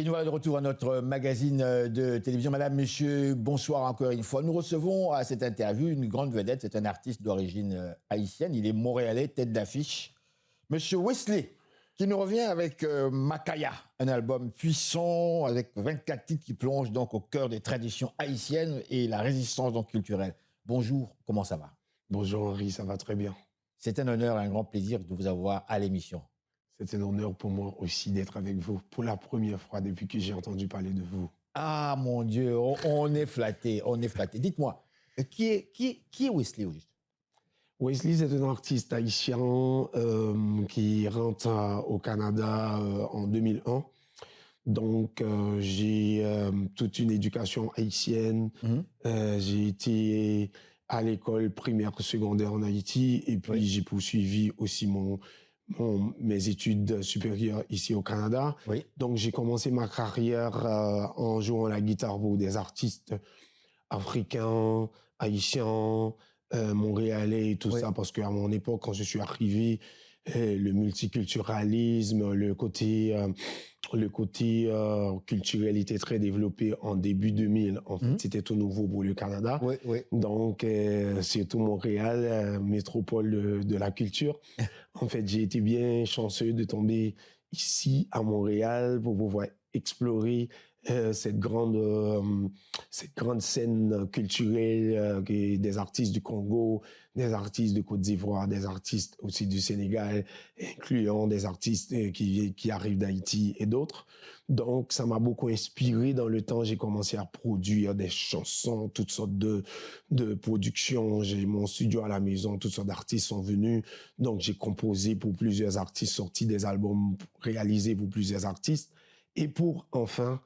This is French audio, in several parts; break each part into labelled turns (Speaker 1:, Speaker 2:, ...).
Speaker 1: Et nous voilà de retour à notre magazine de télévision. Madame, monsieur, bonsoir encore une fois. Nous recevons à cette interview une grande vedette. C'est un artiste d'origine haïtienne. Il est montréalais, tête d'affiche. Monsieur Wesley, qui nous revient avec Makaya, un album puissant avec 24 titres qui plongent donc au cœur des traditions haïtiennes et la résistance donc culturelle. Bonjour, comment ça va?
Speaker 2: Bonjour Henri, ça va très bien.
Speaker 1: C'est un honneur et un grand plaisir de vous avoir à l'émission.
Speaker 2: C'est un honneur pour moi aussi d'être avec vous pour la première fois depuis que j'ai entendu parler de vous.
Speaker 1: Ah mon Dieu, on est flatté, on est flatté. Dites-moi, qui est Wesley au juste?
Speaker 2: Wesley, c'est un artiste haïtien qui rentre au Canada en 2001. Donc, j'ai toute une éducation haïtienne. J'ai été à l'école primaire secondaire en Haïti et puis j'ai poursuivi aussi mes études supérieures ici au Canada.
Speaker 1: Oui.
Speaker 2: Donc, j'ai commencé ma carrière en jouant la guitare pour des artistes africains, haïtiens, montréalais et tout ça, parce qu'à mon époque, quand je suis arrivé, le multiculturalisme, le côté culturel était très développé en début 2000. En fait, c'était tout nouveau pour le Canada.
Speaker 1: Oui, oui.
Speaker 2: Donc, surtout Montréal, métropole de la culture. En fait, j'ai été bien chanceux de tomber ici à Montréal pour pouvoir explorer cette grande scène culturelle des artistes du Congo, des artistes de Côte d'Ivoire, des artistes aussi du Sénégal, incluant des artistes qui arrivent d'Haïti et d'autres. Donc, ça m'a beaucoup inspiré dans le temps. J'ai commencé à produire des chansons, toutes sortes de productions. J'ai mon studio à la maison, toutes sortes d'artistes sont venus. Donc, j'ai composé pour plusieurs artistes, sorti des albums réalisés pour plusieurs artistes. Et pour enfin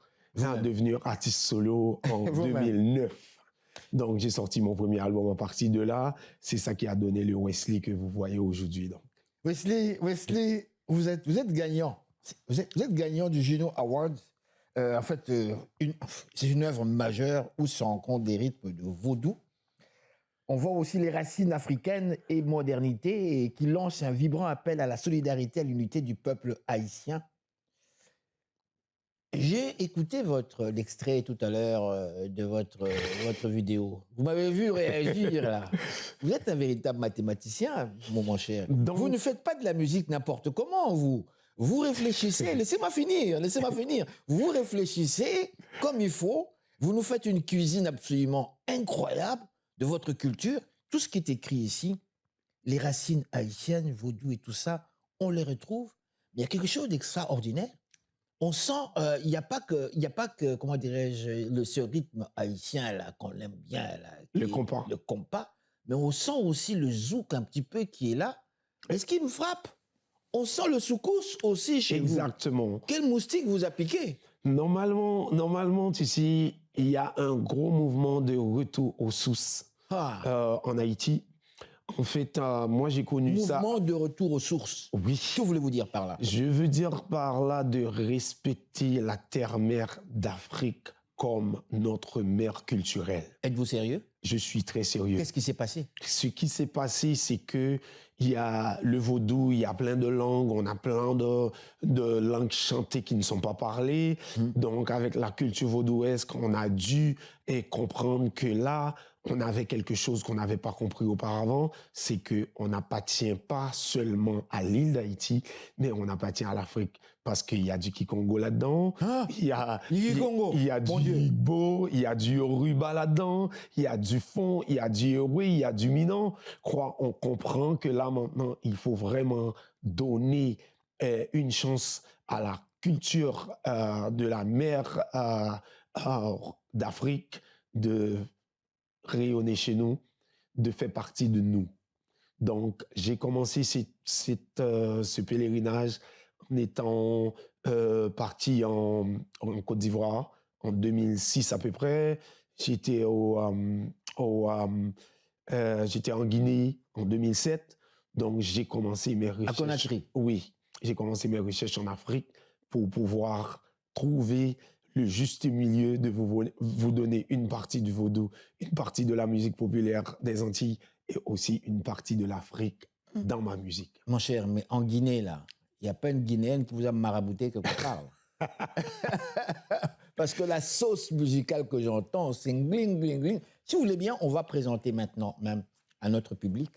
Speaker 2: devenir artiste solo en 2009. Donc, j'ai sorti mon premier album à partir de là. C'est ça qui a donné le Wesley que vous voyez aujourd'hui.
Speaker 1: Wesley, vous êtes gagnant. Vous êtes gagnant du Juno Award. En fait, c'est une œuvre majeure où se rencontrent des rythmes de vaudou. On voit aussi les racines africaines et modernité et qui lance un vibrant appel à la solidarité, à l'unité du peuple haïtien. J'ai écouté l'extrait tout à l'heure de votre vidéo. Vous m'avez vu réagir là. Vous êtes un véritable mathématicien, mon cher. Donc, vous ne faites pas de la musique n'importe comment, vous. Vous réfléchissez, laissez-moi finir. Vous réfléchissez comme il faut. Vous nous faites une cuisine absolument incroyable de votre culture. Tout ce qui est écrit ici, les racines haïtiennes, vaudou et tout ça, on les retrouve. Mais il y a quelque chose d'extraordinaire. On sent, il n'y a pas que, comment dirais-je, ce rythme haïtien là qu'on aime bien là,
Speaker 2: le compas,
Speaker 1: mais on sent aussi le zouk un petit peu qui est là. Et ce qui me frappe, on sent le soukous aussi chez vous.
Speaker 2: Exactement.
Speaker 1: Quel moustique vous a piqué?
Speaker 2: Normalement, tu sais, il y a un gros mouvement de retour aux sources en Haïti. En fait, moi, j'ai connu ça.
Speaker 1: Mouvement de retour aux sources.
Speaker 2: Oui.
Speaker 1: Que voulez-vous dire par là?
Speaker 2: Je veux dire par là de respecter la terre-mère d'Afrique comme notre mère culturelle.
Speaker 1: Êtes-vous sérieux?
Speaker 2: Je suis très sérieux.
Speaker 1: Qu'est-ce qui s'est passé?
Speaker 2: Ce qui s'est passé, c'est que il y a le vaudou, il y a plein de langues, on a plein de langues chantées qui ne sont pas parlées. Donc, avec la culture vaudouesque, on a dû comprendre que là, on avait quelque chose qu'on n'avait pas compris auparavant, c'est qu'on n'appartient pas seulement à l'île d'Haïti, mais on appartient à l'Afrique. Parce qu'il y a du Kikongo là-dedans, il y a du Igbo, il y a du Yoruba là-dedans, il y a du Fon, il y a du Ewe, il y a du Minan. On comprend que là maintenant, il faut vraiment donner une chance à la culture de la mer d'Afrique de rayonner chez nous, de faire partie de nous. Donc, j'ai commencé ce pèlerinage en étant parti en Côte d'Ivoire en 2006 à peu près. J'étais j'étais en Guinée en 2007. Donc, j'ai commencé mes recherches.
Speaker 1: À Conakry?
Speaker 2: Oui, j'ai commencé mes recherches en Afrique pour pouvoir trouver le juste milieu de vous donner une partie du vaudou, une partie de la musique populaire des Antilles et aussi une partie de l'Afrique dans ma musique.
Speaker 1: Mon cher, mais en Guinée, là, il n'y a pas une Guinéenne qui vous a marabouté quelque part. Parce que la sauce musicale que j'entends, c'est gling, gling, gling. Si vous voulez bien, on va présenter maintenant même à notre public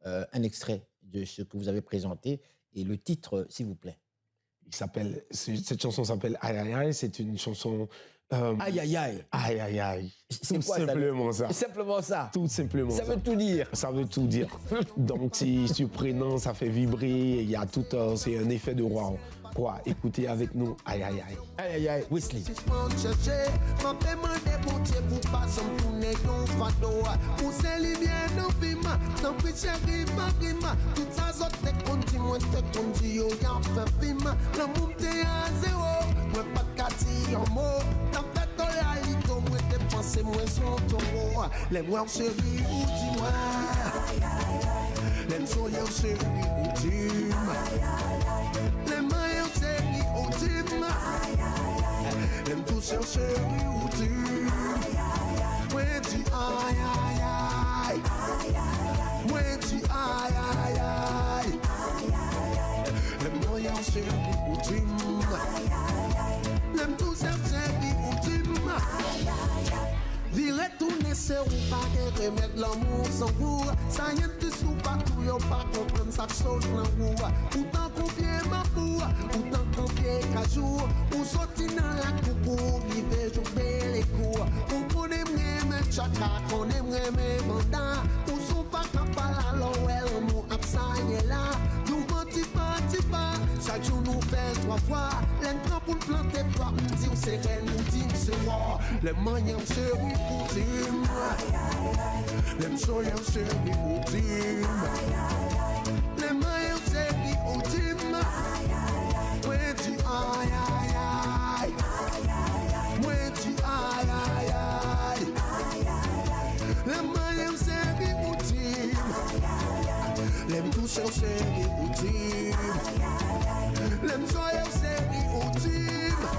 Speaker 1: un extrait de ce que vous avez présenté et le titre, s'il vous plaît.
Speaker 2: Cette chanson s'appelle Aïe Aïe Aïe. C'est une chanson.
Speaker 1: Aïe aïe aïe.
Speaker 2: Aïe aïe aïe.
Speaker 1: C'est quoi
Speaker 2: simplement ça.
Speaker 1: Simplement ça.
Speaker 2: Tout simplement ça.
Speaker 1: Ça veut tout dire.
Speaker 2: Ça veut tout dire. Donc c'est surprenant, ça fait vibrer. Il y a tout, c'est un effet de roi. Quoi, écoutez avec nous. Aïe aïe aïe.
Speaker 1: Aïe aïe aïe. Wesley.
Speaker 3: C'est moi son tombeau. Les moi chéri ou dis-moi. Les soyons chéri ou dis-moi. Les mailles chéri ou dis-moi. Les toucher chéri ou dis-moi. Moi tu aïe aïe aïe. Moi tu aïe aïe aïe. Les mailles chéri ou dis-moi. Les toucher chéri ou dis-moi. Vire tourner c'est ou pas que remettre l'amour sans goût. Ça y est, tu sous pas tout, y'a pas comprendre ça chose dans vous. Pourtant qu'on vient ma boue, pourtant qu'on vient qu'à jour. Ou sortir dans la coupe, vivre jouer les coups. On connaît mes chaka, on aime mes mandats. Ou sont pas capables à l'ouel, nous absagner là. Nous menti pas, chaque jour nous fait 3 fois. L'entrant pour planter toi, nous dit c'est qu'elle nous dit c'est moi. Les manières chérie ou dis-moi. Les soyons chérie ou dis-moi. Les manières chérie ou dis-moi. Moi tu aïe aïe aïe. Moi tu aïe aïe aïe. Les manières chérie ou dis-moi. Les toucher chérie ou dis-moi. Les soyons chérie ou dis-moi.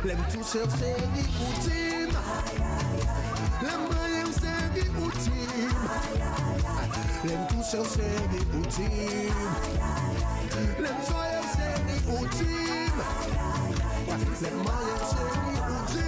Speaker 3: L'aime toucher série ou team. L'aime mailler série ou team. L'aime toucher série ou team. L'aime soyer série ou team. L'aime mailler série ou team.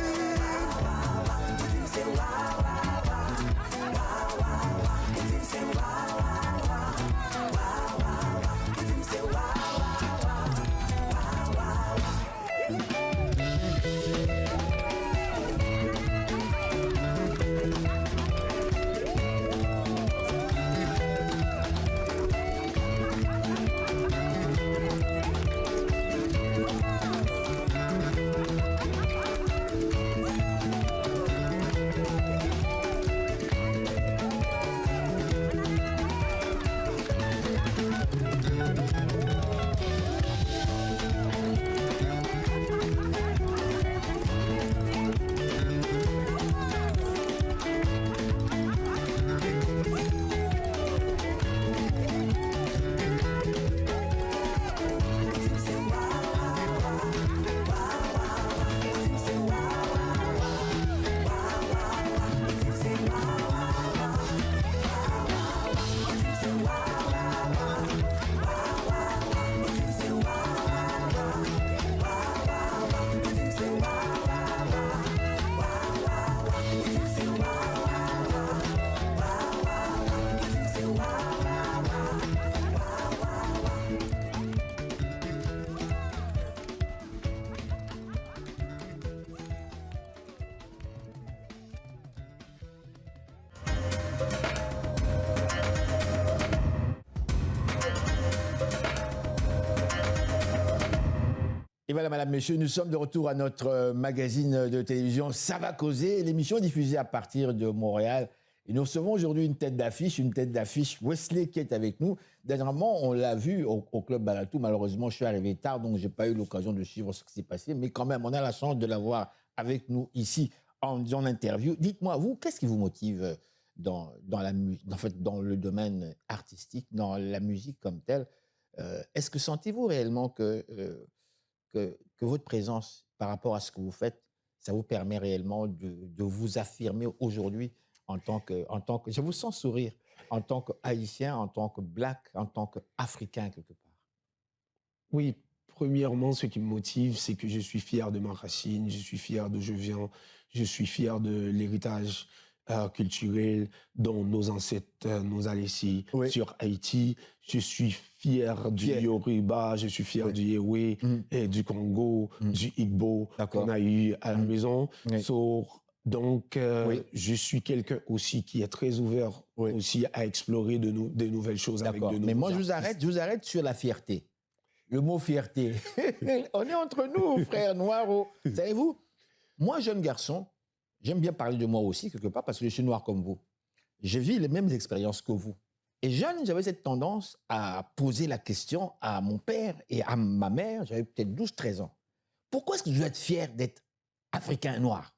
Speaker 1: Et voilà, madame, messieurs, nous sommes de retour à notre magazine de télévision Ça va causer, l'émission diffusée à partir de Montréal Et nous recevons aujourd'hui une tête d'affiche, Wesley qui est avec nous. Dernièrement, on l'a vu au Club Balatou. Malheureusement, je suis arrivé tard, donc je n'ai pas eu l'occasion de suivre ce qui s'est passé. Mais quand même, on a la chance de l'avoir avec nous ici en interview. Dites-moi, vous, qu'est-ce qui vous motive dans le domaine artistique, dans la musique comme telle? Est-ce que sentez-vous réellement que votre présence par rapport à ce que vous faites, ça vous permet réellement de vous affirmer aujourd'hui en tant que, je vous sens sourire, en tant qu'Haïtien, en tant que Black, en tant qu'Africain quelque part?
Speaker 2: Oui, premièrement, ce qui me motive, c'est que je suis fier de ma racine, je suis fier d'où je viens, je suis fier de l'héritage culturel dont nos ancêtres nous a laissé sur Haïti. Je suis fier du Yoruba, je suis fier du Yewe, et du Congo, du Igbo qu'on a eu à la maison. Donc, je suis quelqu'un aussi qui est très ouvert aussi à explorer de nouvelles choses avec de nouveaux
Speaker 1: Mais moi,
Speaker 2: artistes.
Speaker 1: je vous arrête sur la fierté. Le mot fierté. On est entre nous, frères noirs. Savez-vous, moi, jeune garçon, j'aime bien parler de moi aussi, quelque part, parce que je suis noir comme vous. Je vis les mêmes expériences que vous. Et jeune, j'avais cette tendance à poser la question à mon père et à ma mère, j'avais peut-être 12-13 ans. Pourquoi est-ce que je dois être fier d'être africain noir?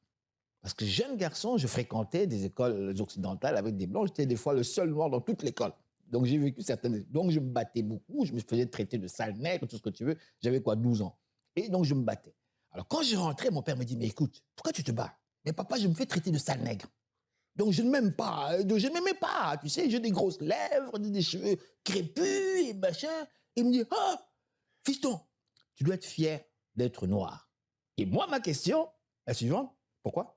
Speaker 1: Parce que jeune garçon, je fréquentais des écoles occidentales avec des blancs. J'étais des fois le seul noir dans toute l'école. Donc, j'ai vécu certaines... Donc, je me battais beaucoup. Je me faisais traiter de sale nègre, tout ce que tu veux. J'avais 12 ans. Et donc, je me battais. Alors, quand je rentrais, mon père me dit, mais écoute, pourquoi tu te bats? Mais papa, je me fais traiter de sale nègre. Donc, je ne m'aime pas. Je ne m'aimais pas. Tu sais, j'ai des grosses lèvres, des cheveux crépus et machin. Et il me dit, ah, fiston, tu dois être fier d'être noir. Et moi, ma question, la suivante, pourquoi?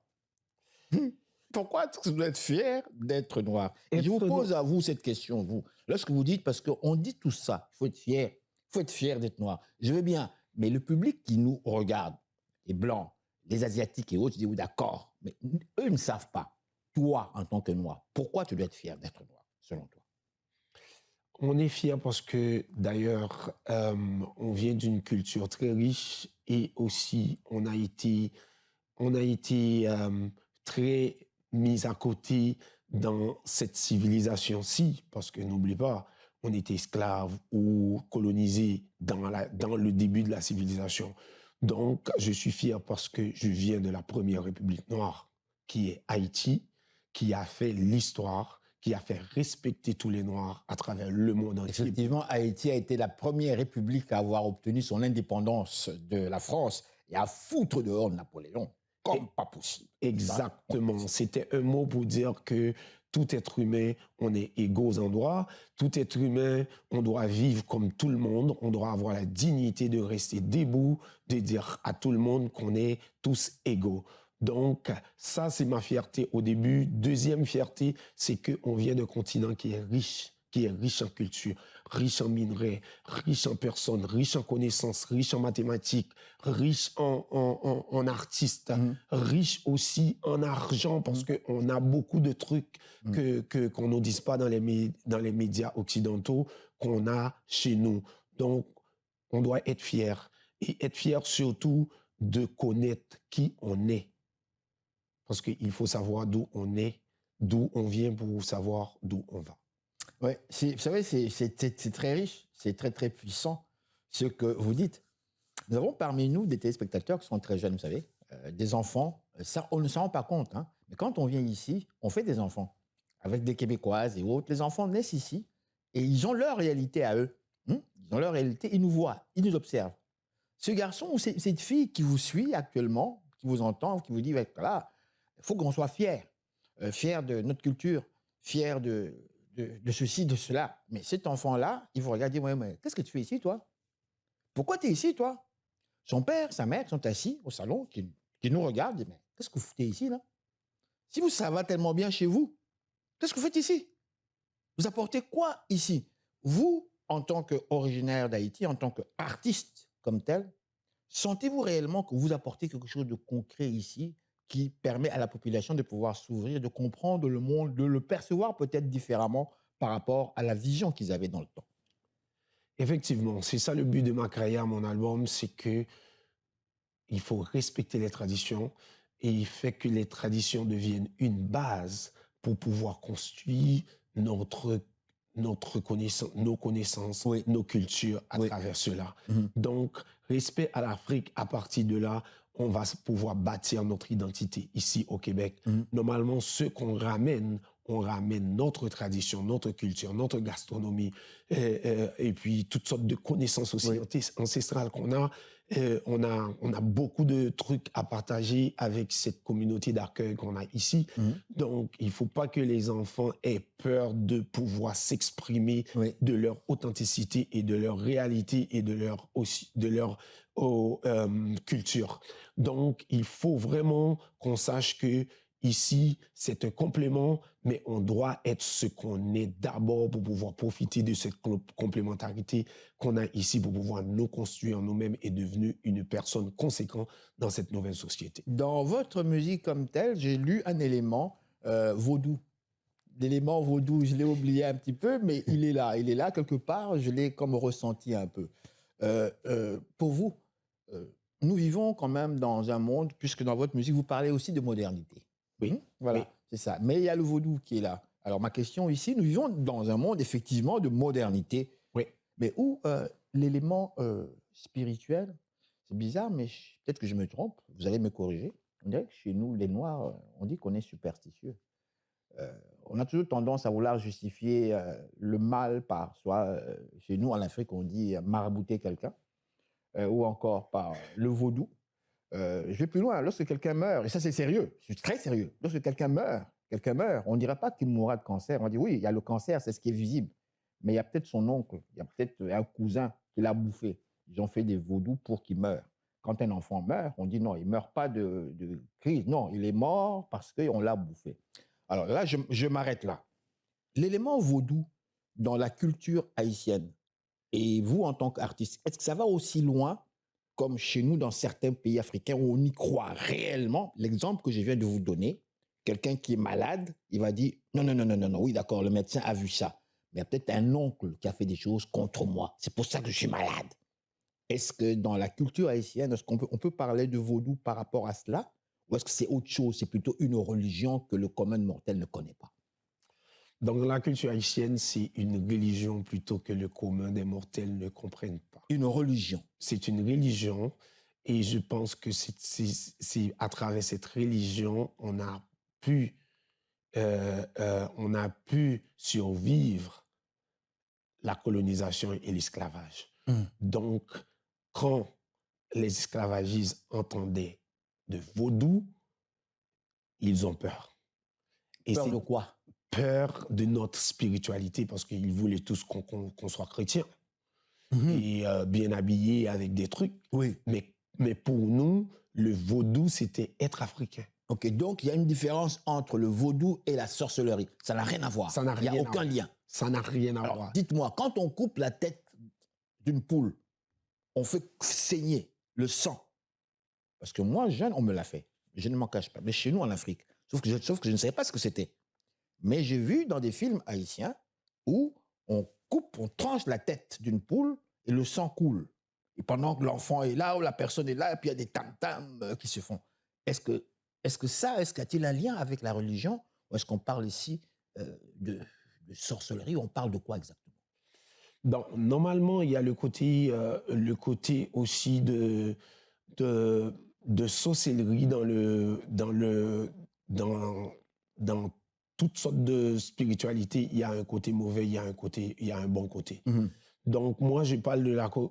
Speaker 1: Pourquoi est-ce que je dois être fier d'être noir? Et je vous pose à vous cette question, vous. Lorsque vous dites, parce qu'on dit tout ça, il faut être fier d'être noir. Je veux bien, mais le public qui nous regarde, les blancs, les asiatiques et autres, je dis oui, d'accord, mais eux ne savent pas. Toi, en tant que noir, pourquoi tu dois être fier d'être noir, selon toi?
Speaker 2: On est fiers parce que, d'ailleurs, on vient d'une culture très riche et aussi on a été très mis à côté dans cette civilisation-ci, parce que n'oublie pas, on était esclaves ou colonisés dans le début de la civilisation. Donc, je suis fier parce que je viens de la première République noire, qui est Haïti, qui a fait l'histoire, qui a fait respecter tous les Noirs à travers le monde entier.
Speaker 1: Effectivement, Haïti a été la première république à avoir obtenu son indépendance de la France et à foutre dehors Napoléon. Comme pas possible.
Speaker 2: Exactement. C'était un mot pour dire que tout être humain, on est égaux en droit. Tout être humain, on doit vivre comme tout le monde. On doit avoir la dignité de rester debout, de dire à tout le monde qu'on est tous égaux. Donc, ça, c'est ma fierté au début. Deuxième fierté, c'est qu'on vient d'un continent qui est riche en culture, riche en minerais, riche en personnes, riche en connaissances, riche en mathématiques, riche en artistes, riche aussi en argent, parce qu'on a beaucoup de trucs qu'on ne dit pas dans les médias occidentaux, qu'on a chez nous. Donc, on doit être fier. Et être fier surtout de connaître qui on est. Parce qu'il faut savoir d'où on est, d'où on vient pour savoir d'où on va.
Speaker 1: Oui, vous savez, c'est très riche, c'est très, très puissant, ce que vous dites. Nous avons parmi nous des téléspectateurs qui sont très jeunes, vous savez, des enfants. Ça, on ne s'en rend pas compte, hein. Mais quand on vient ici, on fait des enfants, avec des Québécoises et autres. Les enfants naissent ici et ils ont leur réalité à eux. Ils ont leur réalité, ils nous voient, ils nous observent. Ce garçon ou cette fille qui vous suit actuellement, qui vous entend, qui vous dit, voilà, il faut qu'on soit fiers, fiers de notre culture, fiers de ceci, de cela. Mais cet enfant-là, il vous regarde et dit, mais qu'est-ce que tu fais ici, toi? Pourquoi tu es ici, toi? Son père, sa mère sont assis au salon, qui nous regardent, et disent, mais qu'est-ce que vous foutez ici, là? Si vous, ça va tellement bien chez vous, qu'est-ce que vous faites ici? Vous apportez quoi ici? Vous, en tant qu'originaire d'Haïti, en tant qu'artiste comme tel, sentez-vous réellement que vous apportez quelque chose de concret ici qui permet à la population de pouvoir s'ouvrir, de comprendre le monde, de le percevoir peut-être différemment par rapport à la vision qu'ils avaient dans le temps?
Speaker 2: Effectivement, c'est ça le but de ma carrière, mon album, c'est que il faut respecter les traditions et il fait que les traditions deviennent une base pour pouvoir construire nos connaissances,
Speaker 1: Oui.
Speaker 2: nos cultures à
Speaker 1: Oui.
Speaker 2: travers cela.
Speaker 1: Mhm.
Speaker 2: Donc, respect à l'Afrique, à partir de là, on va pouvoir bâtir notre identité ici au Québec.
Speaker 1: Mhm.
Speaker 2: Normalement, ce qu'on ramène, on ramène notre tradition, notre culture, notre gastronomie, et puis toutes sortes de connaissances aussi
Speaker 1: Oui.
Speaker 2: ancestrales qu'on a. On a beaucoup de trucs à partager avec cette communauté d'accueil qu'on a ici.
Speaker 1: Mhm.
Speaker 2: Donc, il ne faut pas que les enfants aient peur de pouvoir s'exprimer
Speaker 1: Oui.
Speaker 2: de leur authenticité et de leur réalité et de leur culture. Donc, il faut vraiment qu'on sache que ici, c'est un complément, mais on doit être ce qu'on est d'abord pour pouvoir profiter de cette complémentarité qu'on a ici pour pouvoir nous construire nous-mêmes et devenir une personne conséquente dans cette nouvelle société.
Speaker 1: Dans votre musique comme telle, j'ai lu un élément vaudou. L'élément vaudou, je l'ai oublié un petit peu, mais il est là quelque part, je l'ai comme ressenti un peu. Pour vous, nous vivons quand même dans un monde, puisque dans votre musique, vous parlez aussi de modernité.
Speaker 2: Oui.
Speaker 1: Voilà,
Speaker 2: Oui.
Speaker 1: c'est ça. Mais il y a le vaudou qui est là. Alors ma question ici, nous vivons dans un monde effectivement de modernité,
Speaker 2: Oui.
Speaker 1: mais où l'élément spirituel, c'est bizarre, mais peut-être que je me trompe, vous allez me corriger. On dirait que chez nous, les Noirs, on dit qu'on est superstitieux. On a toujours tendance à vouloir justifier le mal par, soit chez nous en Afrique, on dit marabouter quelqu'un, ou encore par le vaudou. Je vais plus loin, lorsque quelqu'un meurt, et ça c'est sérieux, c'est très sérieux, lorsque quelqu'un meurt, on ne dira pas qu'il mourra de cancer, on dit oui, il y a le cancer, c'est ce qui est visible, mais il y a peut-être son oncle, il y a peut-être un cousin qui l'a bouffé. Ils ont fait des vaudous pour qu'il meure. Quand un enfant meurt, on dit non, il ne meurt pas de crise, non, il est mort parce qu'on l'a bouffé. Alors là, je m'arrête là. L'élément vaudou dans la culture haïtienne, et vous en tant qu'artiste, est-ce que ça va aussi loin comme chez nous dans certains pays africains où on y croit réellement? L'exemple que je viens de vous donner, quelqu'un qui est malade, il va dire non, non, non, non, non, non, oui, d'accord, le médecin a vu ça. Mais il y a peut-être un oncle qui a fait des choses contre moi. C'est pour ça que je suis malade. Est-ce que dans la culture haïtienne, est-ce qu'on peut parler de vaudou par rapport à cela? Ou est-ce que c'est autre chose? C'est plutôt une religion que le commun mortel ne connaît pas?
Speaker 2: Dans la culture haïtienne, c'est une religion plutôt que le commun des mortels ne comprennent pas.
Speaker 1: Une religion.
Speaker 2: C'est une religion et je pense que c'est à travers cette religion, on a pu survivre la colonisation et l'esclavage. Donc, quand les esclavagistes entendaient de vaudou, ils ont peur. Et
Speaker 1: Peur de quoi?
Speaker 2: Peur de notre spiritualité parce qu'ils voulaient tous qu'on soit chrétien et bien habillé avec des trucs.
Speaker 1: Oui.
Speaker 2: Mais pour nous, le vaudou, c'était être africain.
Speaker 1: Ok, donc il y a une différence entre le vaudou et la sorcellerie. Ça n'a rien à voir.
Speaker 2: Ça n'a rien
Speaker 1: Il n'y a
Speaker 2: à
Speaker 1: aucun
Speaker 2: voir.
Speaker 1: lien.
Speaker 2: Ça n'a rien à
Speaker 1: Alors,
Speaker 2: voir.
Speaker 1: dites-moi, quand on coupe la tête d'une poule, on fait saigner le sang. Parce que moi, jeune, on me l'a fait. Je ne m'en cache pas. Mais chez nous, en Afrique. Sauf que je ne savais pas ce que c'était. Mais j'ai vu dans des films haïtiens où on coupe, on tranche la tête d'une poule et le sang coule. Et pendant que l'enfant est là ou la personne est là, et puis il y a des tam-tams qui se font. Est-ce qu'il y a-t-il un lien avec la religion? Ou est-ce qu'on parle ici de sorcellerie? On parle de quoi exactement?
Speaker 2: Donc, normalement, il y a le côté aussi de sorcellerie dans toutes sortes de spiritualité. Il y a un côté mauvais, il y a un bon côté. Donc, moi, je parle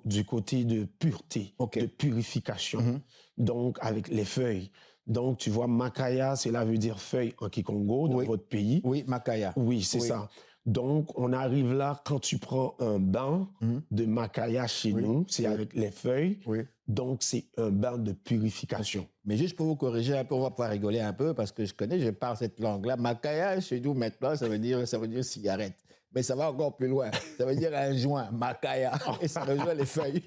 Speaker 2: du côté de pureté, de purification. Donc, avec les feuilles. Donc, tu vois, Makaya, cela veut dire feuille en Kikongo, dans votre pays.
Speaker 1: Oui, Makaya.
Speaker 2: Oui, c'est ça. Donc, on arrive là, quand tu prends un bain de Makaya chez nous, c'est avec les feuilles. Donc, c'est un bain de purification.
Speaker 1: Mais juste pour vous corriger un peu, on va pouvoir rigoler un peu, parce que je parle cette langue-là. Makaya, chez nous, maintenant, ça veut dire cigarette. Mais ça va encore plus loin. Ça veut dire un joint, Makaya, et ça rejoint les feuilles.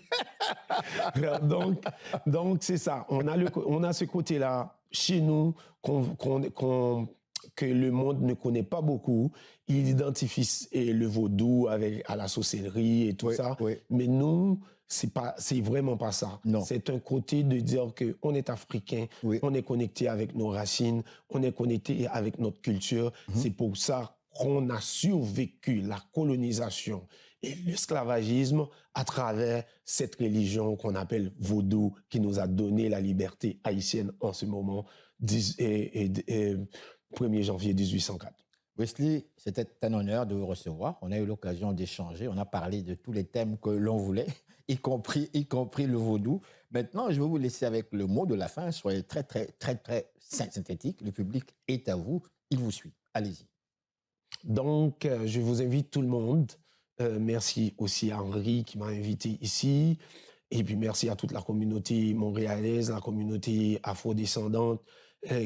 Speaker 2: donc c'est ça. On a ce côté-là chez nous que le monde ne connaît pas beaucoup. Il identifie le vaudou à la sorcellerie et tout ça. Mais nous, c'est vraiment pas ça.
Speaker 1: Non.
Speaker 2: C'est un côté de dire que on est africain,
Speaker 1: Oui.
Speaker 2: on est connecté avec nos racines, on est connecté avec notre culture. C'est pour ça qu'on a survécu la colonisation et l'esclavagisme à travers cette religion qu'on appelle vaudou, qui nous a donné la liberté haïtienne en ce moment, 1er janvier 1804.
Speaker 1: Wesley, c'était un honneur de vous recevoir. On a eu l'occasion d'échanger. On a parlé de tous les thèmes que l'on voulait, y compris le vaudou. Maintenant, je vais vous laisser avec le mot de la fin. Soyez très, très, très, très synthétique. Le public est à vous. Il vous suit. Allez-y.
Speaker 2: Donc, je vous invite tout le monde. Merci aussi à Henri qui m'a invité ici. Et puis, merci à toute la communauté montréalaise, la communauté afrodescendante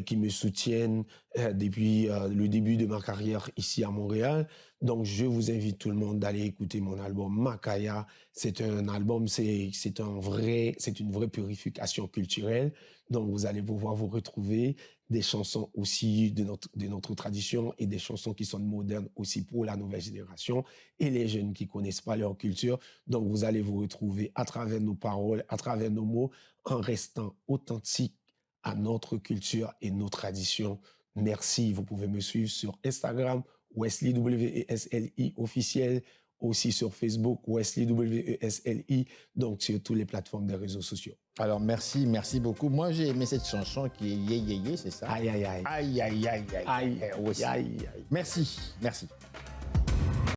Speaker 2: qui me soutiennent depuis le début de ma carrière ici à Montréal. Donc, je vous invite tout le monde d'aller écouter mon album Makaya. C'est un album, c'est une vraie purification culturelle. Donc, vous allez pouvoir vous retrouver des chansons aussi de notre tradition et des chansons qui sont modernes aussi pour la nouvelle génération et les jeunes qui connaissent pas leur culture. Donc, vous allez vous retrouver à travers nos paroles, à travers nos mots, en restant authentique à notre culture et nos traditions. Merci. Vous pouvez me suivre sur Instagram, Wesley WESLI officiel, aussi sur Facebook, Wesley WESLI, donc sur toutes les plateformes des réseaux sociaux.
Speaker 1: Alors, merci beaucoup. Moi, j'ai aimé cette chanson qui est Yé Yé Yé, c'est ça?
Speaker 2: Aïe, aïe, aïe.
Speaker 1: Aïe, aïe, aïe, aïe.
Speaker 2: Aïe,
Speaker 1: Wesley.
Speaker 2: aïe, aïe.
Speaker 1: Merci.